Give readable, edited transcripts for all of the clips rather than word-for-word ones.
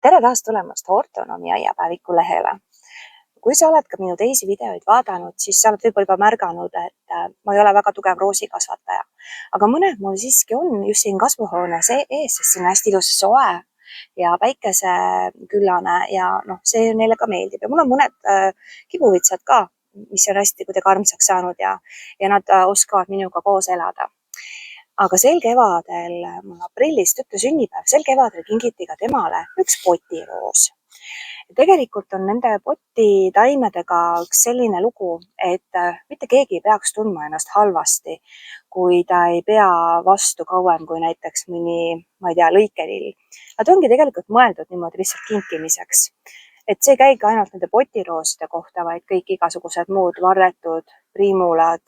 Tere taas tulemast Ortonomi aiapäeviku lehele. Kui sa oled ka minu teisi videoid vaadanud, siis sa oled võib-olla juba märganud, et ma ei ole väga tugev roosikasvataja. Aga mõned mul siiski on just siin kasvuhoones ees, sest siin on hästi ilus soe ja päikeseküllane ja see neile ka meeldib. Ja mul on mõned kibuvitsad ka, mis on hästi kuidagi armsaks saanud ja nad oskavad minuga koos elada. Aga sel kevadel, mul aprillis tütre sünnipäev, sel kevadel kingiti ka temale üks potiroos. Tegelikult on nende potitaimedega üks selline lugu, et mitte keegi ei peaks tundma ennast halvasti, kui ta ei pea vastu kauem kui näiteks mõni, ma ei tea, lõikelill. Nad ongi tegelikult mõeldud niimoodi lihtsalt kinkimiseks. Et see ei käigi ainult nende potirooside kohta, vaid kõik igasugused muud varretud, priimulad,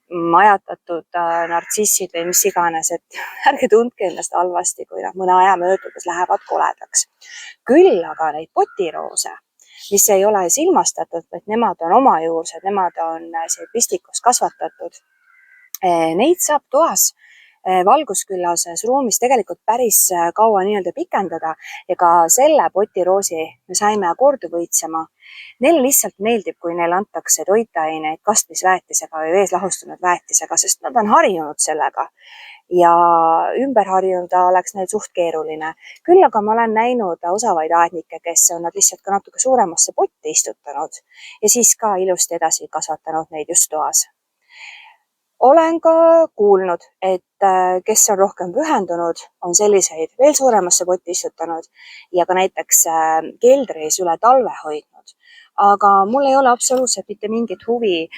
ajatatud nartsissid või mis iganes, et ärge tundke ennast halvasti, kui mõne aja möödudes lähevad koledaks. Küll aga neid potiroose, mis ei ole silmastatud, vaid nemad on omajuursed, nemad on pistikus kasvatatud. Neid saab toas valgusküllases ruumis tegelikult päris kaua nii-öelda pikendada ja ka selle potiroosi me saime korduvõitsema. Neile lihtsalt meeldib, kui neile antakse toitaineid kastmisväetisega või vees lahustunud väetisega, sest nad on harjunud sellega ja ümber harjuda oleks neil suht keeruline. Küll aga ma olen näinud osavaid aednikke, kes on nad lihtsalt ka natuke suuremasse potti istutanud ja siis ka ilusti edasi kasvatanud neid just toas. Olen ka kuulnud, et kes on rohkem pühendunud, on selliseid veel suuremasse potti istutanud ja ka näiteks keldris üle talve hoidnud. Aga mul ei ole absoluutselt mitte mingit huvi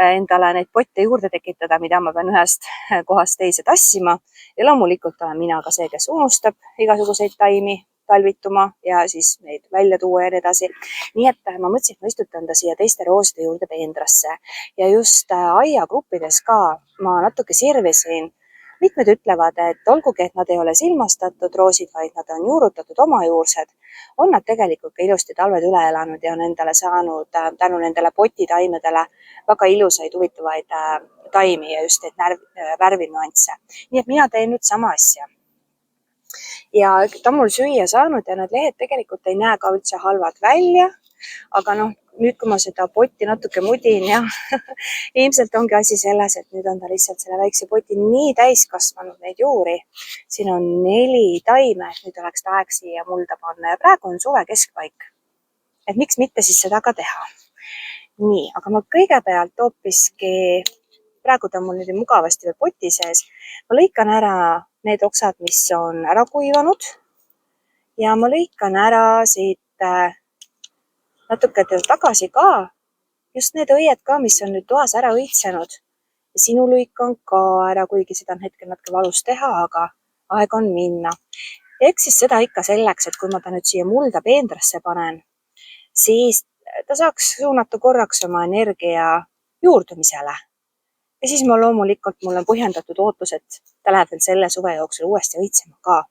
endale neid potte juurde tekitada, mida ma pean ühest kohast teise tassima. Ja loomulikult olen mina ka see, kes unustab igasuguseid taimi talvituma ja siis neid välja tuua ja nii edasi. Nii et ma mõtlesin, et ma istutan ta siia teiste rooside juurde peendrasse ja just aiagruppides ka ma natuke sirvisin. Mitmed ütlevad, et olgugi, et nad ei ole silmastatud roosid, vaid nad on juurutatud omajuursed, on nad tegelikult ka ilusti talved üle elanud ja on endale saanud tänu nendele potitaimedele väga ilusaid, huvitavaid taimi ja just neid värvinüansse. Nii et mina teen nüüd sama asja. Ja ta on mul süüa saanud ja need lehed tegelikult ei näe ka üldse halvad välja, aga nüüd, kui ma seda potti natuke mudin ja ilmselt ongi asi selles, et nüüd on ta lihtsalt selle väikse poti nii täis kasvanud neid juuri. Siin on 4 taime, et nüüd oleks ta aeg siia mulda panna ja praegu on suve keskpaik. Et miks mitte siis seda ka teha. Nii, aga ma kõigepealt hoopiski, praegu ta on mul nüüd mugavasti veel poti sees, ma lõikan ära need oksad, mis on ära kuivanud ja ma lõikan ära siit natuke tagasi ka just need õied ka, mis on nüüd toas ära õitsenud. Sinu lõikan ka ära, kuigi seda on hetkel natuke valus teha, aga aeg on minna. Eks siis seda ikka selleks, et kui ma ta nüüd siia mulda peendrasse panen, siis ta saaks suunata korraks oma energia juurdumisele. Ja siis mul on põhjendatud ootus, et ta läheb veel selle suve jooksul uuesti õitsema ka.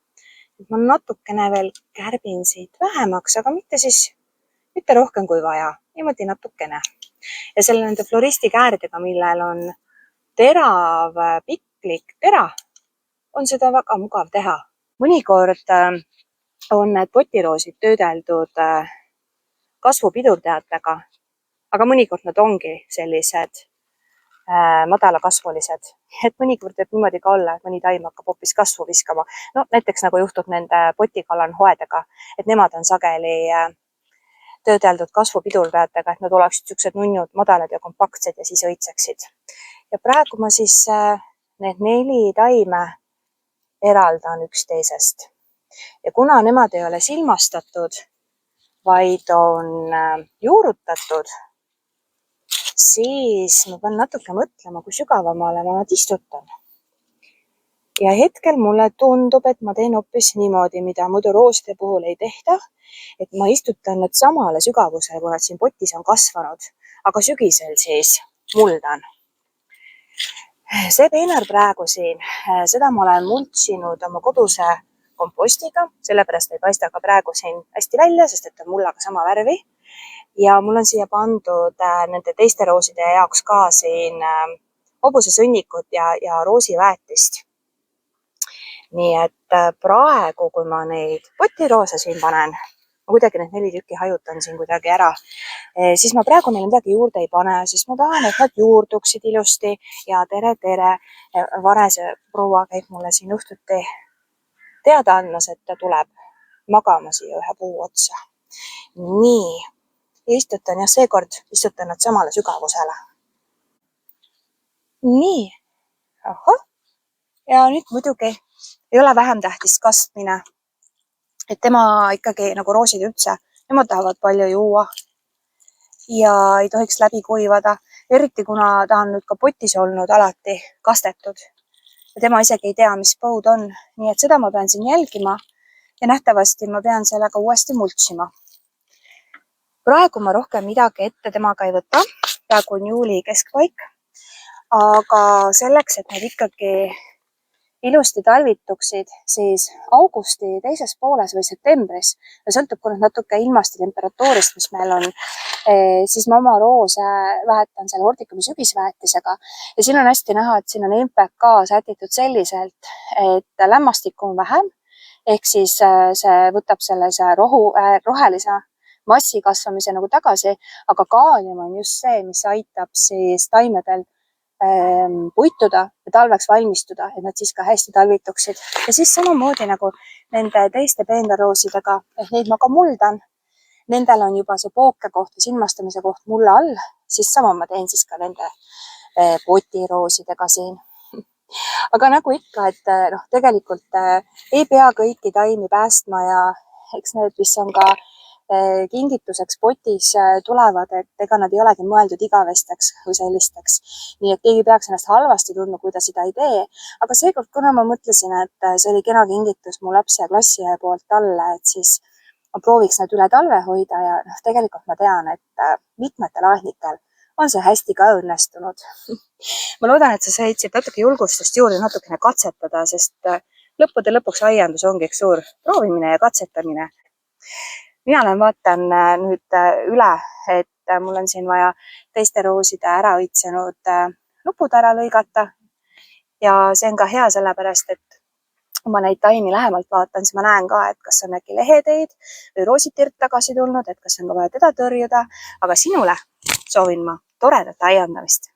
Ma natukene veel kärbin siit vähemaks, aga mitte rohkem kui vaja, niimoodi natukene. Ja selle nende floristi kääridega, millel on terav, piklik tera, on seda väga mugav teha. Mõnikord on need potiroosid töödeldud kasvupidurdajatega, aga mõnikord nad ongi sellised madalakasvulised. Et mõnikord võib niimoodi ka olla, et mõni taim hakkab hoopis kasvu viskama. Näiteks nagu juhtub nende potikallanhoedega, et nemad on sageli töödeldud kasvupidurdajatega, et nad oleksid siuksed nunnud, madalad ja kompaktsed ja siis õitseksid. Ja praegu ma siis need 4 taime eraldan üksteisest. Ja kuna nemad ei ole silmastatud, vaid on juurutatud, siis ma pean natuke mõtlema, kui sügavamale ma nad istutan. Ja hetkel mulle tundub, et ma teen hoopis niimoodi, mida muidu rooside puhul ei tehta, et ma istutan nad samale sügavusele, kui nad siin potis on kasvanud, aga sügisel siis muldan. See peenar praegu siin, seda ma olen multsinud oma koduse kompostiga, sellepärast ei paista ka praegu siin hästi välja, sest et on mullaga sama värvi. Ja mul on siia pandud nende teiste rooside jaoks ka siin hobusesõnnikut ja roosiväetist. nii et praegu, kui ma neid potiroose siin panen, ma kuidagi need 4 tükki hajutan siin kuidagi ära, siis ma praegu neile midagi juurde ei pane, sest ma tahan, et nad juurduksid ilusti ja tere. Varese proua käib mulle siin õhtuti teada andmas, et ta tuleb magama siia ühe puu otsa. Nii, istutan ja seekord istutan nad samale sügavusele. Nii, ahah, ja nüüd muidugi ei ole vähem tähtis kastmine, et tema ikkagi nagu roosid üldse, nemad tahavad palju juua ja ei tohiks läbi kuivada, eriti kuna ta on nüüd ka potis olnud alati kastetud ja tema isegi ei tea, mis põud on, nii et seda ma pean siin jälgima ja nähtavasti ma pean sellega uuesti multsima. Praegu ma rohkem midagi ette temaga ei võta, praegu on juuli keskpaik, aga selleks, et need ikkagi ilusti talvituksid, siis augusti teises pooles või septembris, sõltub ka natuke ilmast ja temperatuurist, mis meil on, siis ma oma roose väetan selle Horticumi sügisväetisega ja siin on hästi näha, et siin on MPK sätitud selliselt, et lämmastikku on vähem, ehk siis see võtab sellise rohelise massi kasvamise nagu tagasi, aga kaalium on just see, mis aitab siis taimedel puituda ja talveks valmistuda, et nad siis ka hästi talvituksid. Ja siis samamoodi nagu nende teiste peenraroosidega, et neid ma ka muldan. Nendel on juba see pooke koht või silmastamise koht mulla all, siis sama ma teen siis ka nende potiroosidega siin. Aga nagu ikka, et tegelikult ei pea kõiki taimi päästma ja eks need, mis on ka kingituseks potis tulevad, et ega nad ei olegi mõeldud igavesteks või sellisteks. Nii et keegi peaks ennast halvasti tundma, kui ta seda ei tee. Aga seekord, kuna ma mõtlesin, et see oli kena kingitus mu lapse ja klassiõe poolt talle, et siis ma prooviks nad üle talve hoida ja tegelikult ma tean, et mitmetel aednikel on see hästi ka õnnestunud. Ma loodan, et sa said siit natuke julgustust juurde natukene katsetada, sest lõppude lõpuks aiandus ongi üks suur proovimine ja katsetamine. Mina vaatan nüüd üle, et mul on siin vaja teiste rooside ära õitsenud nupud ära lõigata ja see on ka hea sellepärast, et kui ma neid taimi lähemalt vaatan, siis ma näen ka, et kas on äkki leheteid või roositirt tagasi tulnud, et kas on ka vaja teda tõrjuda, aga sinule soovin ma toredat aiandamist.